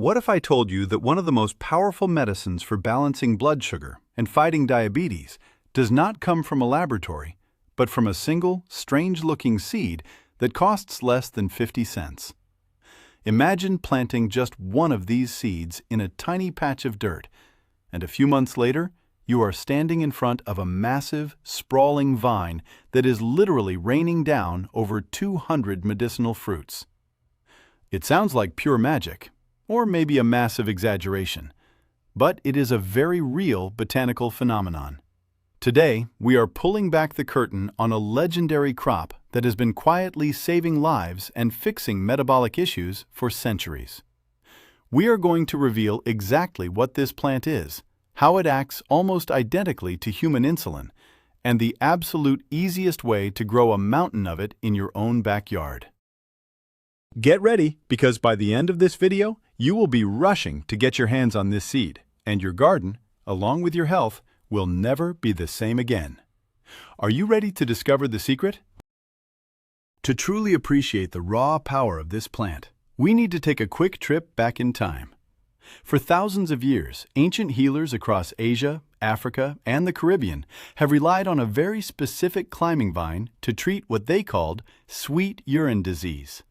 What if I told you that one of the most powerful medicines for balancing blood sugar and fighting diabetes does not come from a laboratory, but from a single, strange-looking seed that costs less than 50 cents? Imagine planting just one of these seeds in a tiny patch of dirt, and a few months later, you are standing in front of a massive, sprawling vine that is literally raining down over 200 medicinal fruits. It sounds like pure magic, or maybe a massive exaggeration, but it is a very real botanical phenomenon. Today, we are pulling back the curtain on a legendary crop that has been quietly saving lives and fixing metabolic issues for centuries. We are going to reveal exactly what this plant is, how it acts almost identically to human insulin, and the absolute easiest way to grow a mountain of it in your own backyard. Get ready, because by the end of this video, you will be rushing to get your hands on this seed, and your garden, along with your health, will never be the same again. Are you ready to discover the secret? To truly appreciate the raw power of this plant, we need to take a quick trip back in time. For thousands of years, ancient healers across Asia, Africa, and the Caribbean have relied on a very specific climbing vine to treat what they called sweet urine disease,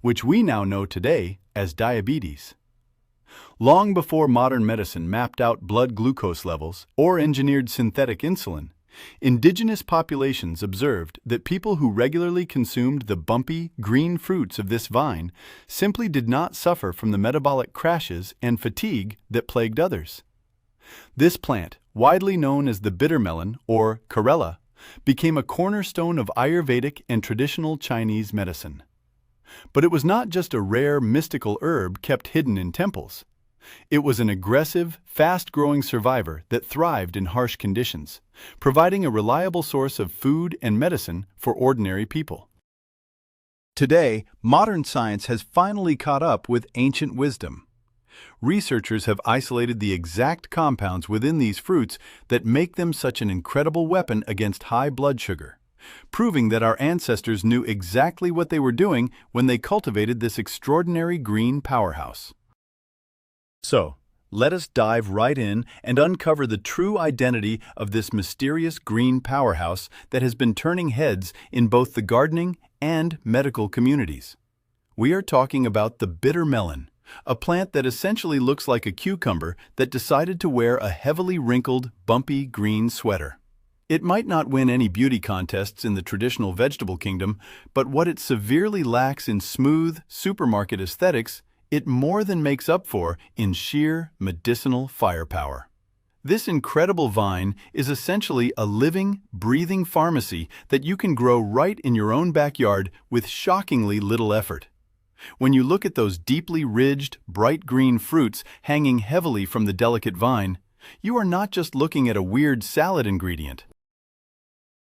which we now know today as diabetes. Long before modern medicine mapped out blood glucose levels or engineered synthetic insulin, indigenous populations observed that people who regularly consumed the bumpy, green fruits of this vine simply did not suffer from the metabolic crashes and fatigue that plagued others. This plant, widely known as the bitter melon or Karela, became a cornerstone of Ayurvedic and traditional Chinese medicine. But it was not just a rare, mystical herb kept hidden in temples. It was an aggressive, fast-growing survivor that thrived in harsh conditions, providing a reliable source of food and medicine for ordinary people. Today, modern science has finally caught up with ancient wisdom. Researchers have isolated the exact compounds within these fruits that make them such an incredible weapon against high blood sugar, proving that our ancestors knew exactly what they were doing when they cultivated this extraordinary green powerhouse. So, let us dive right in and uncover the true identity of this mysterious green powerhouse that has been turning heads in both the gardening and medical communities. We are talking about the bitter melon, a plant that essentially looks like a cucumber that decided to wear a heavily wrinkled, bumpy green sweater. It might not win any beauty contests in the traditional vegetable kingdom, but what it severely lacks in smooth, supermarket aesthetics, it more than makes up for in sheer medicinal firepower. This incredible vine is essentially a living, breathing pharmacy that you can grow right in your own backyard with shockingly little effort. When you look at those deeply ridged, bright green fruits hanging heavily from the delicate vine, you are not just looking at a weird salad ingredient.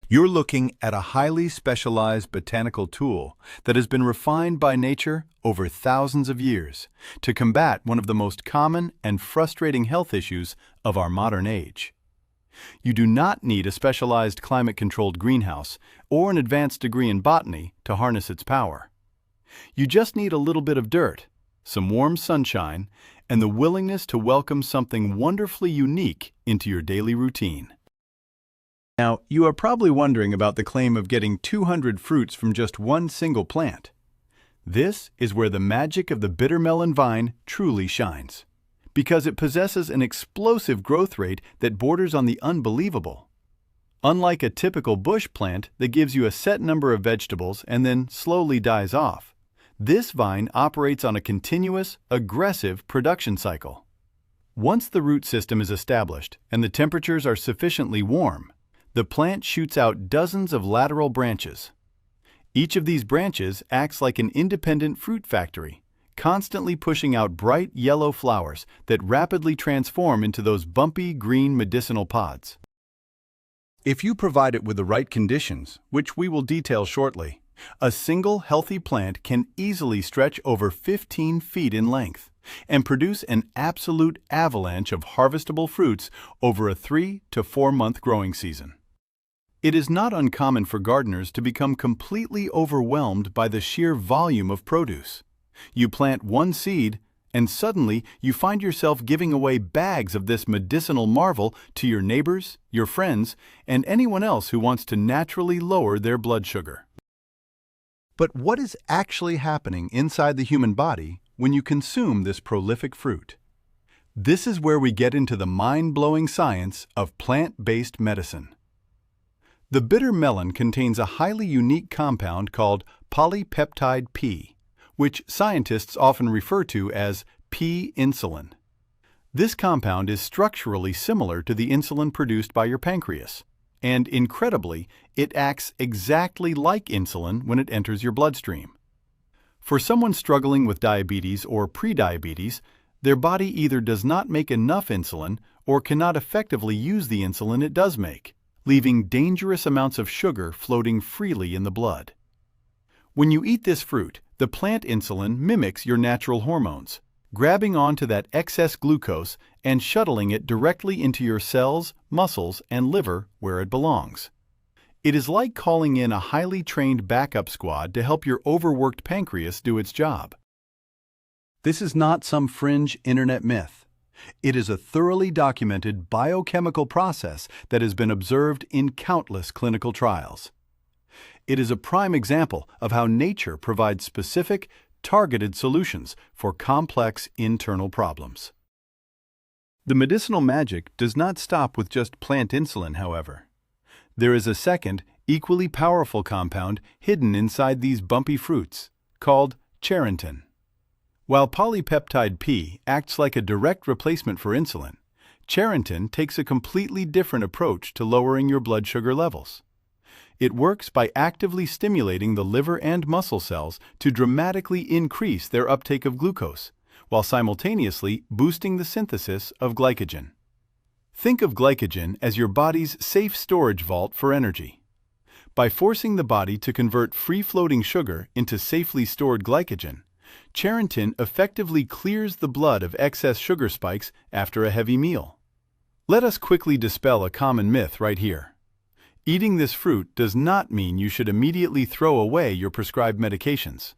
You're looking at a highly specialized botanical tool that has been refined by nature over thousands of years to combat one of the most common and frustrating health issues of our modern age. You do not need a specialized climate-controlled greenhouse or an advanced degree in botany to harness its power. You just need a little bit of dirt, some warm sunshine, and the willingness to welcome something wonderfully unique into your daily routine. Now, you are probably wondering about the claim of getting 200 fruits from just one single plant. This is where the magic of the bitter melon vine truly shines, because it possesses an explosive growth rate that borders on the unbelievable. Unlike a typical bush plant that gives you a set number of vegetables and then slowly dies off, this vine operates on a continuous, aggressive production cycle. Once the root system is established and the temperatures are sufficiently warm, the plant shoots out dozens of lateral branches. Each of these branches acts like an independent fruit factory, constantly pushing out bright yellow flowers that rapidly transform into those bumpy green medicinal pods. If you provide it with the right conditions, which we will detail shortly, a single healthy plant can easily stretch over 15 feet in length and produce an absolute avalanche of harvestable fruits over a 3 to 4 month growing season. It is not uncommon for gardeners to become completely overwhelmed by the sheer volume of produce. You plant one seed, and suddenly you find yourself giving away bags of this medicinal marvel to your neighbors, your friends, and anyone else who wants to naturally lower their blood sugar. But what is actually happening inside the human body when you consume this prolific fruit? This is where we get into the mind-blowing science of plant-based medicine. The bitter melon contains a highly unique compound called polypeptide P, which scientists often refer to as P-insulin. This compound is structurally similar to the insulin produced by your pancreas, and incredibly, it acts exactly like insulin when it enters your bloodstream. For someone struggling with diabetes or prediabetes, their body either does not make enough insulin or cannot effectively use the insulin it does make, leaving dangerous amounts of sugar floating freely in the blood. When you eat this fruit, the plant insulin mimics your natural hormones, grabbing onto that excess glucose and shuttling it directly into your cells, muscles, and liver where it belongs. It is like calling in a highly trained backup squad to help your overworked pancreas do its job. This is not some fringe internet myth. It is a thoroughly documented biochemical process that has been observed in countless clinical trials. It is a prime example of how nature provides specific, targeted solutions for complex internal problems. The medicinal magic does not stop with just plant insulin, however. There is a second, equally powerful compound hidden inside these bumpy fruits, called charantin. While polypeptide P acts like a direct replacement for insulin, charantin takes a completely different approach to lowering your blood sugar levels. It works by actively stimulating the liver and muscle cells to dramatically increase their uptake of glucose, while simultaneously boosting the synthesis of glycogen. Think of glycogen as your body's safe storage vault for energy. By forcing the body to convert free-floating sugar into safely stored glycogen, charantin effectively clears the blood of excess sugar spikes after a heavy meal. Let us quickly dispel a common myth right here. Eating this fruit does not mean you should immediately throw away your prescribed medications.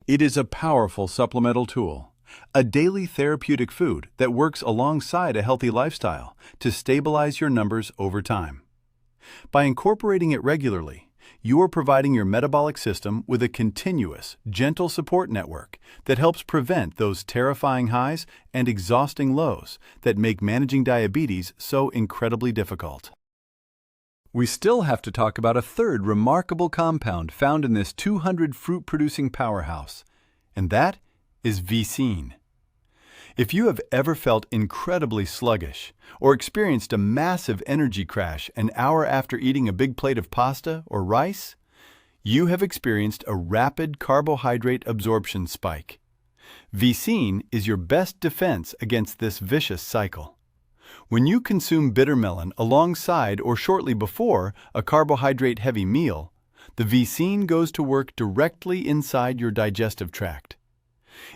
It is a powerful supplemental tool, a daily therapeutic food that works alongside a healthy lifestyle to stabilize your numbers over time. By incorporating it regularly, you are providing your metabolic system with a continuous, gentle support network that helps prevent those terrifying highs and exhausting lows that make managing diabetes so incredibly difficult. We still have to talk about a third remarkable compound found in this 200 fruit-producing powerhouse, and that is vicine. If you have ever felt incredibly sluggish or experienced a massive energy crash an hour after eating a big plate of pasta or rice, you have experienced a rapid carbohydrate absorption spike. Vicine is your best defense against this vicious cycle. When you consume bitter melon alongside or shortly before a carbohydrate-heavy meal, the vicine goes to work directly inside your digestive tract.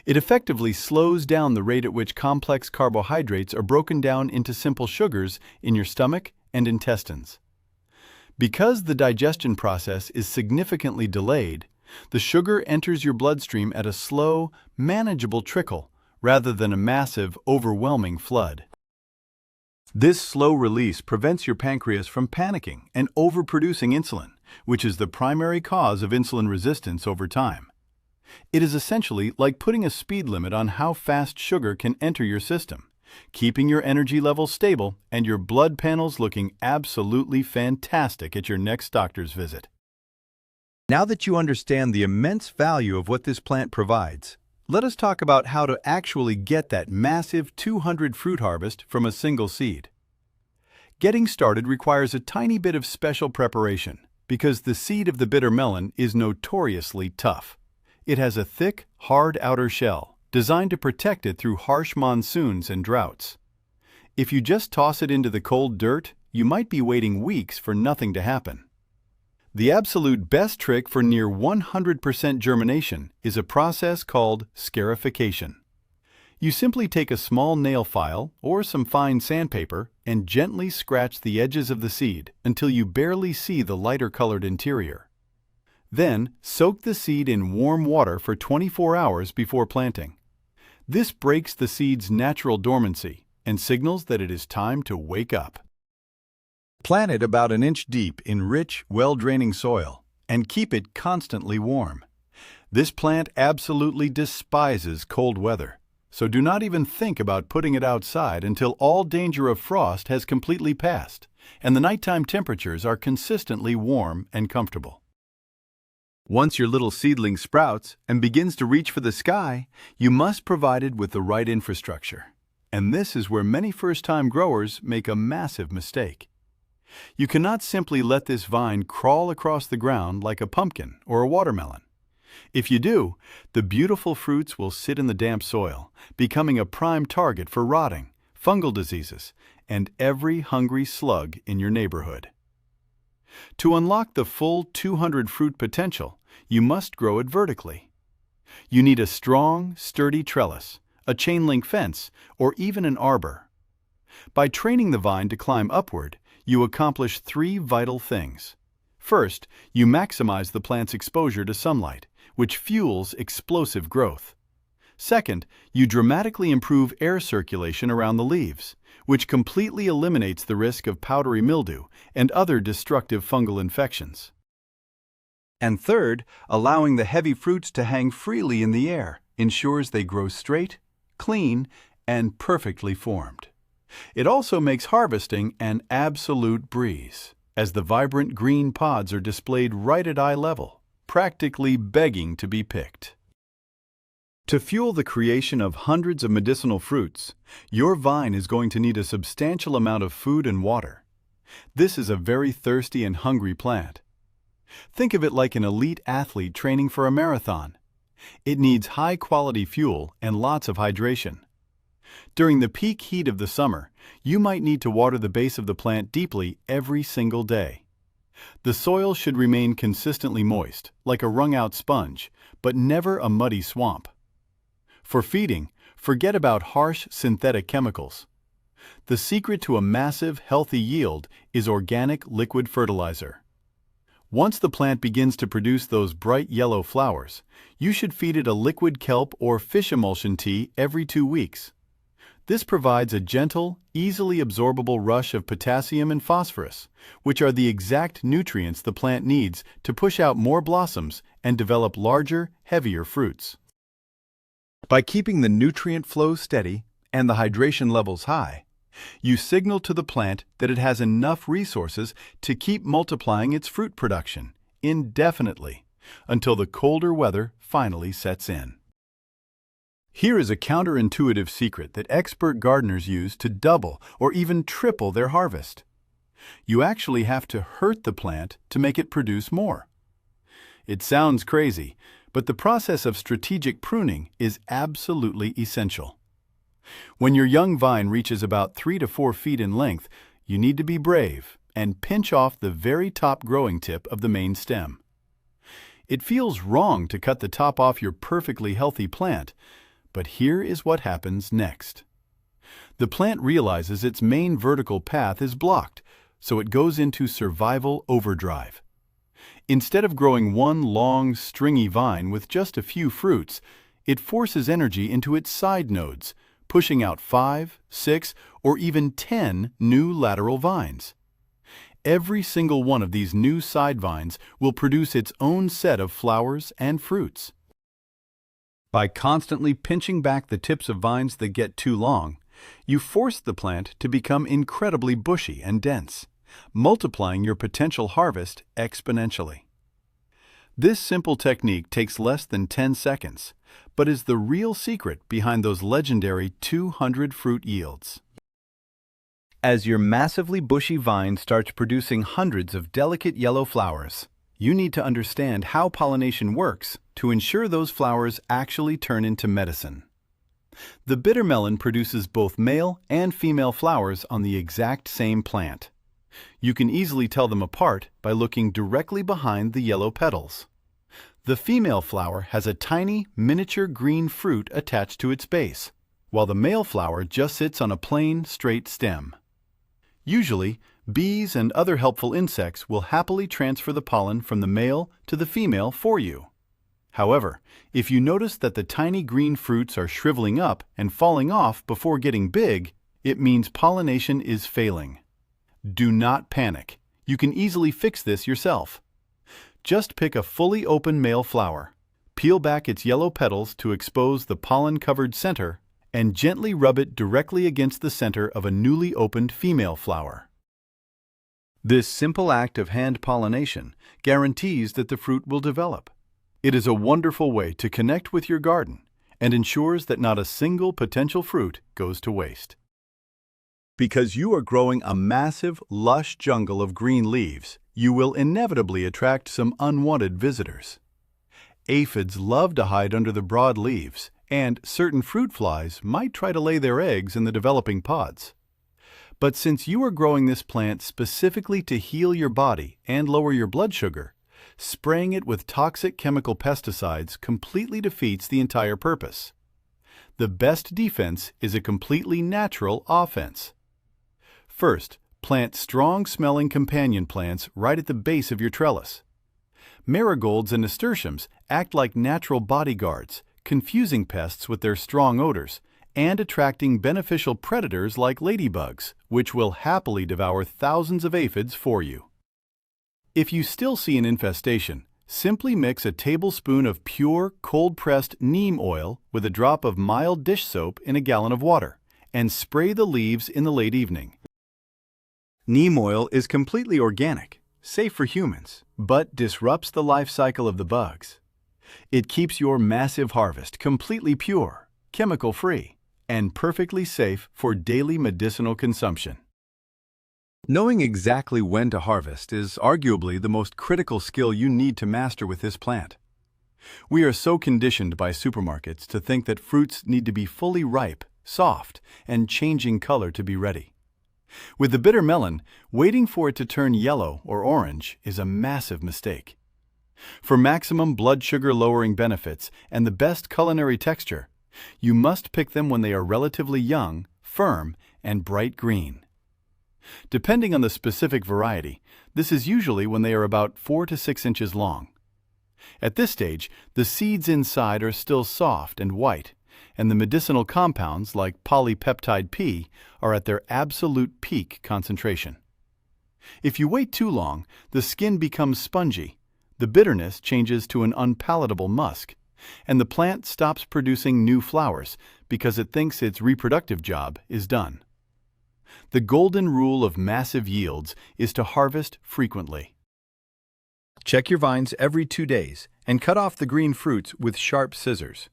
It effectively slows down the rate at which complex carbohydrates are broken down into simple sugars in your stomach and intestines. Because the digestion process is significantly delayed, the sugar enters your bloodstream at a slow, manageable trickle rather than a massive, overwhelming flood. This slow release prevents your pancreas from panicking and overproducing insulin, which is the primary cause of insulin resistance over time. It is essentially like putting a speed limit on how fast sugar can enter your system, keeping your energy levels stable and your blood panels looking absolutely fantastic at your next doctor's visit. Now that you understand the immense value of what this plant provides, let us talk about how to actually get that massive 200 fruit harvest from a single seed. Getting started requires a tiny bit of special preparation because the seed of the bitter melon is notoriously tough. It has a thick, hard outer shell, designed to protect it through harsh monsoons and droughts. If you just toss it into the cold dirt, you might be waiting weeks for nothing to happen. The absolute best trick for near 100% germination is a process called scarification. You simply take a small nail file or some fine sandpaper and gently scratch the edges of the seed until you barely see the lighter-colored interior. Then, soak the seed in warm water for 24 hours before planting. This breaks the seed's natural dormancy and signals that it is time to wake up. Plant it about an inch deep in rich, well-draining soil and keep it constantly warm. This plant absolutely despises cold weather, so do not even think about putting it outside until all danger of frost has completely passed and the nighttime temperatures are consistently warm and comfortable. Once your little seedling sprouts and begins to reach for the sky, you must provide it with the right infrastructure. And this is where many first-time growers make a massive mistake. You cannot simply let this vine crawl across the ground like a pumpkin or a watermelon. If you do, the beautiful fruits will sit in the damp soil, becoming a prime target for rotting, fungal diseases, and every hungry slug in your neighborhood. To unlock the full 200 fruit potential, you must grow it vertically. You need a strong, sturdy trellis, a chain-link fence, or even an arbor. By training the vine to climb upward, you accomplish three vital things. First, you maximize the plant's exposure to sunlight, which fuels explosive growth. Second, you dramatically improve air circulation around the leaves, which completely eliminates the risk of powdery mildew and other destructive fungal infections. And third, allowing the heavy fruits to hang freely in the air ensures they grow straight, clean, and perfectly formed. It also makes harvesting an absolute breeze, as the vibrant green pods are displayed right at eye level, practically begging to be picked. To fuel the creation of hundreds of medicinal fruits, your vine is going to need a substantial amount of food and water. This is a very thirsty and hungry plant. Think of it like an elite athlete training for a marathon. It needs high-quality fuel and lots of hydration. During the peak heat of the summer, you might need to water the base of the plant deeply every single day. The soil should remain consistently moist, like a wrung-out sponge, but never a muddy swamp. For feeding, forget about harsh synthetic chemicals. The secret to a massive, healthy yield is organic liquid fertilizer. Once the plant begins to produce those bright yellow flowers, you should feed it a liquid kelp or fish emulsion tea every 2 weeks. This provides a gentle, easily absorbable rush of potassium and phosphorus, which are the exact nutrients the plant needs to push out more blossoms and develop larger, heavier fruits. By keeping the nutrient flow steady and the hydration levels high, you signal to the plant that it has enough resources to keep multiplying its fruit production indefinitely until the colder weather finally sets in. Here is a counterintuitive secret that expert gardeners use to double or even triple their harvest. You actually have to hurt the plant to make it produce more. It sounds crazy, but the process of strategic pruning is absolutely essential. When your young vine reaches about 3 to 4 feet in length, you need to be brave and pinch off the very top growing tip of the main stem. It feels wrong to cut the top off your perfectly healthy plant, but here is what happens next. The plant realizes its main vertical path is blocked, so it goes into survival overdrive. Instead of growing one long, stringy vine with just a few fruits, it forces energy into its side nodes, pushing out 5, 6, or even 10 new lateral vines. Every single one of these new side vines will produce its own set of flowers and fruits. By constantly pinching back the tips of vines that get too long, you force the plant to become incredibly bushy and dense, multiplying your potential harvest exponentially. This simple technique takes less than 10 seconds, but is the real secret behind those legendary 200 fruit yields. As your massively bushy vine starts producing hundreds of delicate yellow flowers, you need to understand how pollination works to ensure those flowers actually turn into medicine. The bitter melon produces both male and female flowers on the exact same plant. You can easily tell them apart by looking directly behind the yellow petals. The female flower has a tiny, miniature green fruit attached to its base, while the male flower just sits on a plain, straight stem. Usually, bees and other helpful insects will happily transfer the pollen from the male to the female for you. However, if you notice that the tiny green fruits are shriveling up and falling off before getting big, it means pollination is failing. Do not panic. You can easily fix this yourself. Just pick a fully open male flower, peel back its yellow petals to expose the pollen-covered center, and gently rub it directly against the center of a newly opened female flower. This simple act of hand pollination guarantees that the fruit will develop. It is a wonderful way to connect with your garden and ensures that not a single potential fruit goes to waste. Because you are growing a massive, lush jungle of green leaves, you will inevitably attract some unwanted visitors. Aphids love to hide under the broad leaves, and certain fruit flies might try to lay their eggs in the developing pods. But since you are growing this plant specifically to heal your body and lower your blood sugar, spraying it with toxic chemical pesticides completely defeats the entire purpose. The best defense is a completely natural offense. First, plant strong-smelling companion plants right at the base of your trellis. Marigolds and nasturtiums act like natural bodyguards, confusing pests with their strong odors and attracting beneficial predators like ladybugs, which will happily devour thousands of aphids for you. If you still see an infestation, simply mix a tablespoon of pure, cold-pressed neem oil with a drop of mild dish soap in a gallon of water and spray the leaves in the late evening. Neem oil is completely organic, safe for humans, but disrupts the life cycle of the bugs. It keeps your massive harvest completely pure, chemical-free, and perfectly safe for daily medicinal consumption. Knowing exactly when to harvest is arguably the most critical skill you need to master with this plant. We are so conditioned by supermarkets to think that fruits need to be fully ripe, soft, and changing color to be ready. With the bitter melon, waiting for it to turn yellow or orange is a massive mistake. For maximum blood sugar lowering benefits and the best culinary texture, you must pick them when they are relatively young, firm, and bright green. Depending on the specific variety, this is usually when they are about 4 to 6 inches long. At this stage, the seeds inside are still soft and white, and the medicinal compounds like polypeptide P are at their absolute peak concentration. If you wait too long, the skin becomes spongy, the bitterness changes to an unpalatable musk, and the plant stops producing new flowers because it thinks its reproductive job is done. The golden rule of massive yields is to harvest frequently. Check your vines every 2 days and cut off the green fruits with sharp scissors.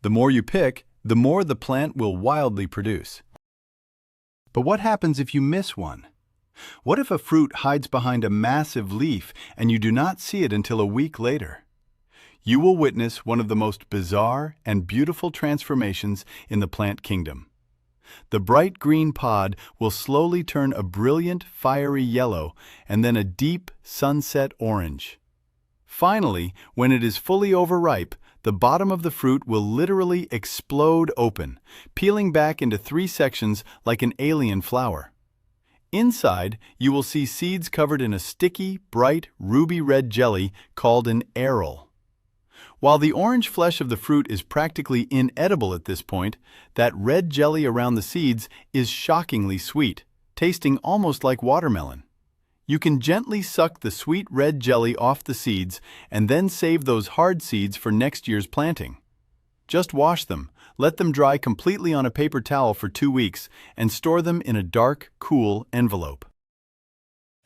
The more you pick, the more the plant will wildly produce. But what happens if you miss one? What if a fruit hides behind a massive leaf and you do not see it until a week later? You will witness one of the most bizarre and beautiful transformations in the plant kingdom. The bright green pod will slowly turn a brilliant, fiery yellow and then a deep sunset orange. Finally, when it is fully overripe, the bottom of the fruit will literally explode open, peeling back into 3 sections like an alien flower. Inside, you will see seeds covered in a sticky, bright, ruby-red jelly called an aril. While the orange flesh of the fruit is practically inedible at this point, that red jelly around the seeds is shockingly sweet, tasting almost like watermelon. You can gently suck the sweet red jelly off the seeds and then save those hard seeds for next year's planting. Just wash them, let them dry completely on a paper towel for 2 weeks, and store them in a dark, cool envelope.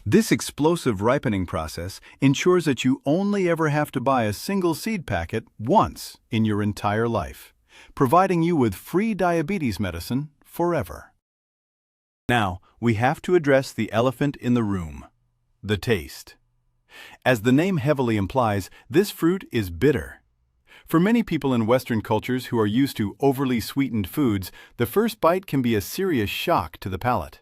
This explosive ripening process ensures that you only ever have to buy a single seed packet once in your entire life, providing you with free diabetes medicine forever. Now, we have to address the elephant in the room, the taste. As the name heavily implies, this fruit is bitter. For many people in Western cultures who are used to overly sweetened foods, the first bite can be a serious shock to the palate.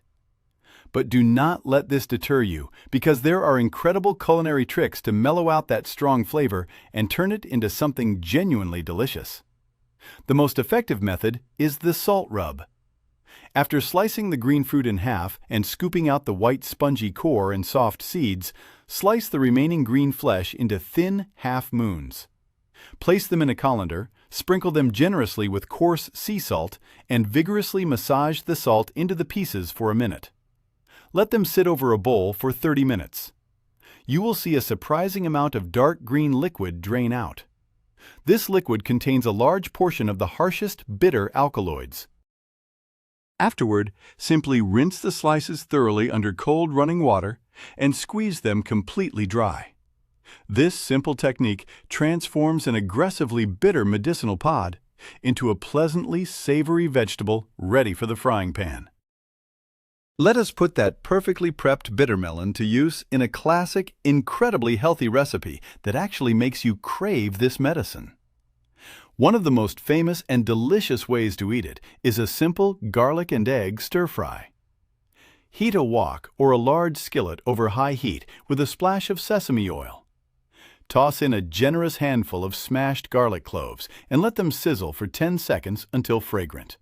But do not let this deter you, because there are incredible culinary tricks to mellow out that strong flavor and turn it into something genuinely delicious. The most effective method is the salt rub. After slicing the green fruit in half and scooping out the white spongy core and soft seeds, slice the remaining green flesh into thin half moons. Place them in a colander, sprinkle them generously with coarse sea salt, and vigorously massage the salt into the pieces for a minute. Let them sit over a bowl for 30 minutes. You will see a surprising amount of dark green liquid drain out. This liquid contains a large portion of the harshest, bitter alkaloids. Afterward, simply rinse the slices thoroughly under cold running water and squeeze them completely dry. This simple technique transforms an aggressively bitter medicinal pod into a pleasantly savory vegetable ready for the frying pan. Let us put that perfectly prepped bitter melon to use in a classic, incredibly healthy recipe that actually makes you crave this medicine. One of the most famous and delicious ways to eat it is a simple garlic and egg stir-fry. Heat a wok or a large skillet over high heat with a splash of sesame oil. Toss in a generous handful of smashed garlic cloves and let them sizzle for 10 seconds until fragrant.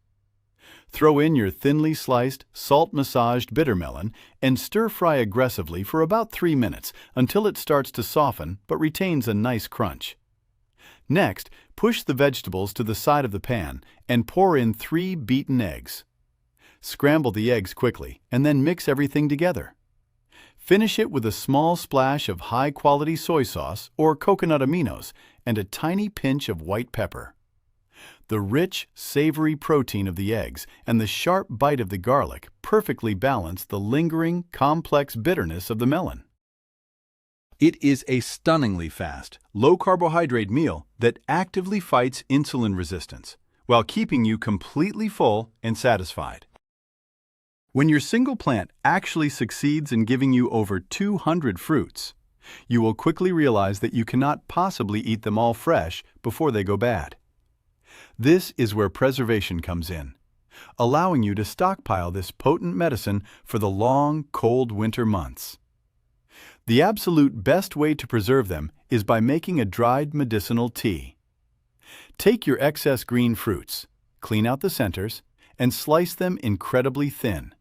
Throw in your thinly sliced, salt-massaged bitter melon and stir-fry aggressively for about 3 minutes until it starts to soften but retains a nice crunch. Next, push the vegetables to the side of the pan and pour in 3 beaten eggs. Scramble the eggs quickly and then mix everything together. Finish it with a small splash of high-quality soy sauce or coconut aminos and a tiny pinch of white pepper. The rich, savory protein of the eggs and the sharp bite of the garlic perfectly balance the lingering, complex bitterness of the melon. It is a stunningly fast, low-carbohydrate meal that actively fights insulin resistance while keeping you completely full and satisfied. When your single plant actually succeeds in giving you over 200 fruits, you will quickly realize that you cannot possibly eat them all fresh before they go bad. This is where preservation comes in, allowing you to stockpile this potent medicine for the long, cold winter months. The absolute best way to preserve them is by making a dried medicinal tea. Take your excess green fruits, clean out the centers, and slice them incredibly thin.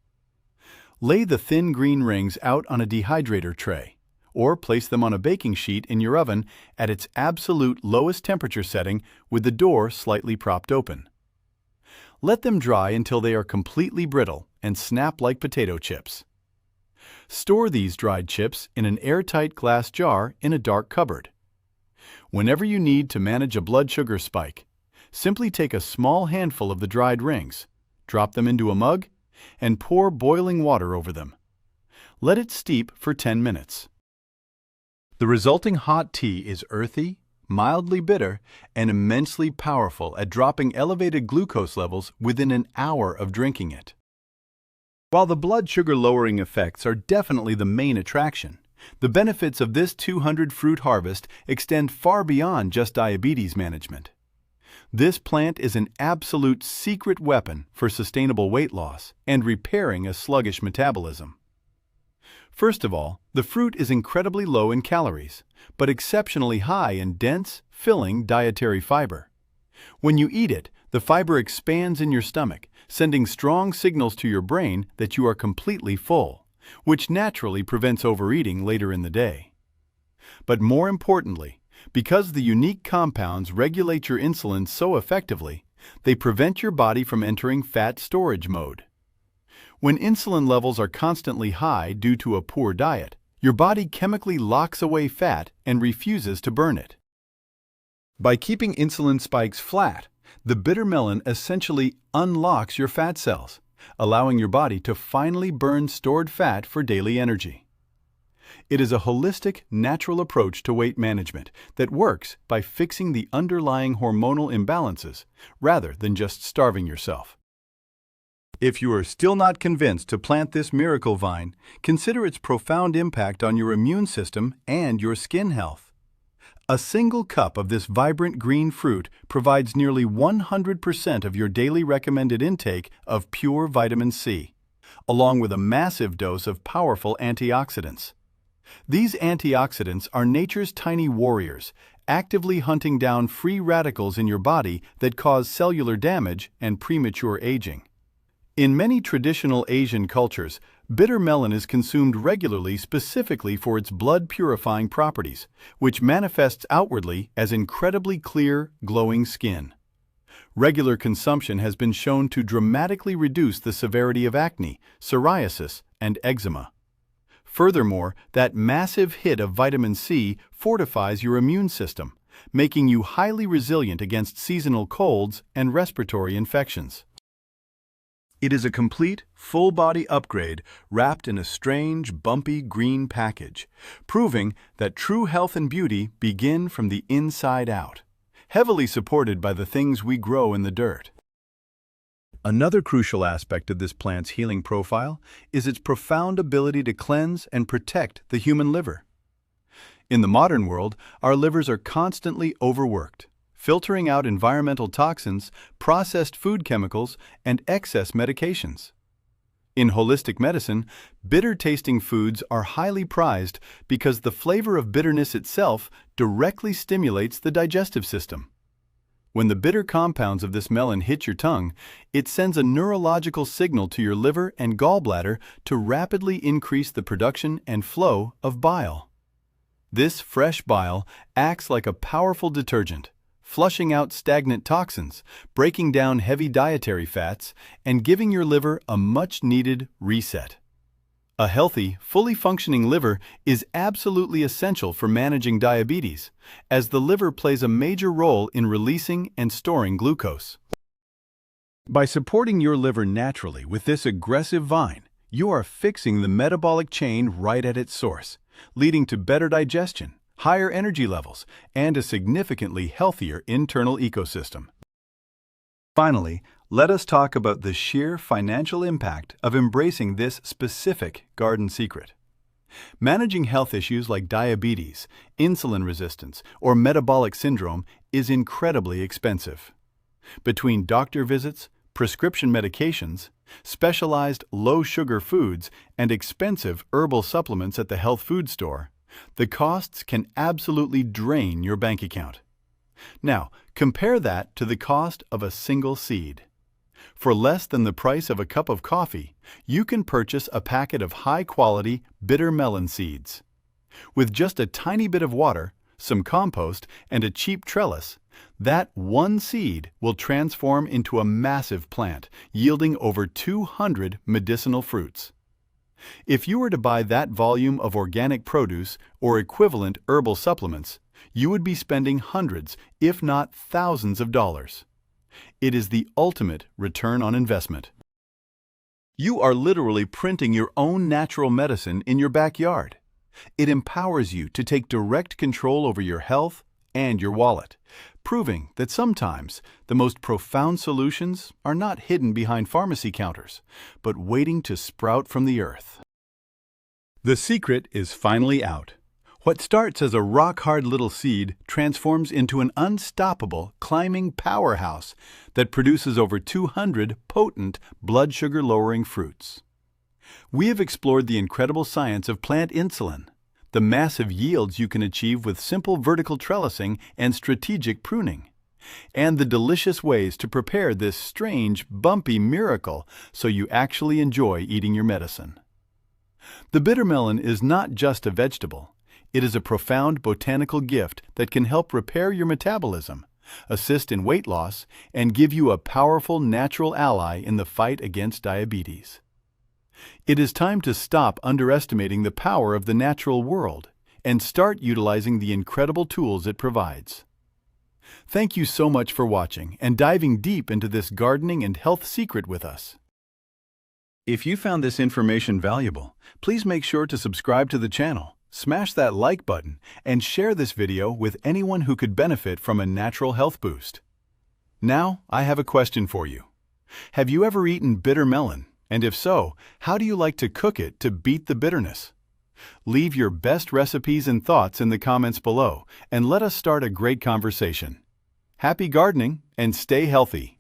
Lay the thin green rings out on a dehydrator tray, or place them on a baking sheet in your oven at its absolute lowest temperature setting with the door slightly propped open. Let them dry until they are completely brittle and snap like potato chips. Store these dried chips in an airtight glass jar in a dark cupboard. Whenever you need to manage a blood sugar spike, simply take a small handful of the dried rings, drop them into a mug, and pour boiling water over them. Let it steep for 10 minutes. The resulting hot tea is earthy, mildly bitter, and immensely powerful at dropping elevated glucose levels within an hour of drinking it. While the blood sugar lowering effects are definitely the main attraction, the benefits of this 200-fruit harvest extend far beyond just diabetes management. This plant is an absolute secret weapon for sustainable weight loss and repairing a sluggish metabolism. First of all, the fruit is incredibly low in calories, but exceptionally high in dense, filling dietary fiber. When you eat it, the fiber expands in your stomach, sending strong signals to your brain that you are completely full, which naturally prevents overeating later in the day. But more importantly, because the unique compounds regulate your insulin so effectively, they prevent your body from entering fat storage mode. When insulin levels are constantly high due to a poor diet, your body chemically locks away fat and refuses to burn it. By keeping insulin spikes flat, the bitter melon essentially unlocks your fat cells, allowing your body to finally burn stored fat for daily energy. It is a holistic, natural approach to weight management that works by fixing the underlying hormonal imbalances rather than just starving yourself. If you are still not convinced to plant this miracle vine, consider its profound impact on your immune system and your skin health. A single cup of this vibrant green fruit provides nearly 100% of your daily recommended intake of pure vitamin C, along with a massive dose of powerful antioxidants. These antioxidants are nature's tiny warriors, actively hunting down free radicals in your body that cause cellular damage and premature aging. In many traditional Asian cultures, bitter melon is consumed regularly specifically for its blood-purifying properties, which manifests outwardly as incredibly clear, glowing skin. Regular consumption has been shown to dramatically reduce the severity of acne, psoriasis, and eczema. Furthermore, that massive hit of vitamin C fortifies your immune system, making you highly resilient against seasonal colds and respiratory infections. It is a complete, full-body upgrade wrapped in a strange, bumpy green package, proving that true health and beauty begin from the inside out, heavily supported by the things we grow in the dirt. Another crucial aspect of this plant's healing profile is its profound ability to cleanse and protect the human liver. In the modern world, our livers are constantly overworked, filtering out environmental toxins, processed food chemicals, and excess medications. In holistic medicine, bitter-tasting foods are highly prized because the flavor of bitterness itself directly stimulates the digestive system. When the bitter compounds of this melon hit your tongue, it sends a neurological signal to your liver and gallbladder to rapidly increase the production and flow of bile. This fresh bile acts like a powerful detergent, flushing out stagnant toxins, breaking down heavy dietary fats, and giving your liver a much-needed reset. A healthy, fully functioning liver is absolutely essential for managing diabetes, as the liver plays a major role in releasing and storing glucose. By supporting your liver naturally with this aggressive vine, you are fixing the metabolic chain right at its source, leading to better digestion, higher energy levels, and a significantly healthier internal ecosystem. Finally, let us talk about the sheer financial impact of embracing this specific garden secret. Managing health issues like diabetes, insulin resistance, or metabolic syndrome is incredibly expensive. Between doctor visits, prescription medications, specialized low-sugar foods, and expensive herbal supplements at the health food store, the costs can absolutely drain your bank account. Now, compare that to the cost of a single seed. For less than the price of a cup of coffee, you can purchase a packet of high-quality bitter melon seeds. With just a tiny bit of water, some compost, and a cheap trellis, that one seed will transform into a massive plant, yielding over 200 medicinal fruits. If you were to buy that volume of organic produce or equivalent herbal supplements, you would be spending hundreds, if not thousands of dollars. It is the ultimate return on investment. You are literally printing your own natural medicine in your backyard. It empowers you to take direct control over your health and your wallet, proving that sometimes the most profound solutions are not hidden behind pharmacy counters, but waiting to sprout from the earth. The secret is finally out. What starts as a rock-hard little seed transforms into an unstoppable, climbing powerhouse that produces over 200 potent blood sugar-lowering fruits. We have explored the incredible science of plant insulin, the massive yields you can achieve with simple vertical trellising and strategic pruning, and the delicious ways to prepare this strange, bumpy miracle so you actually enjoy eating your medicine. The bitter melon is not just a vegetable. It is a profound botanical gift that can help repair your metabolism, assist in weight loss, and give you a powerful natural ally in the fight against diabetes. It is time to stop underestimating the power of the natural world and start utilizing the incredible tools it provides. Thank you so much for watching and diving deep into this gardening and health secret with us. If you found this information valuable, please make sure to subscribe to the channel, smash that like button, and share this video with anyone who could benefit from a natural health boost. Now, I have a question for you. Have you ever eaten bitter melon? And if so, how do you like to cook it to beat the bitterness? Leave your best recipes and thoughts in the comments below, and let us start a great conversation. Happy gardening and stay healthy!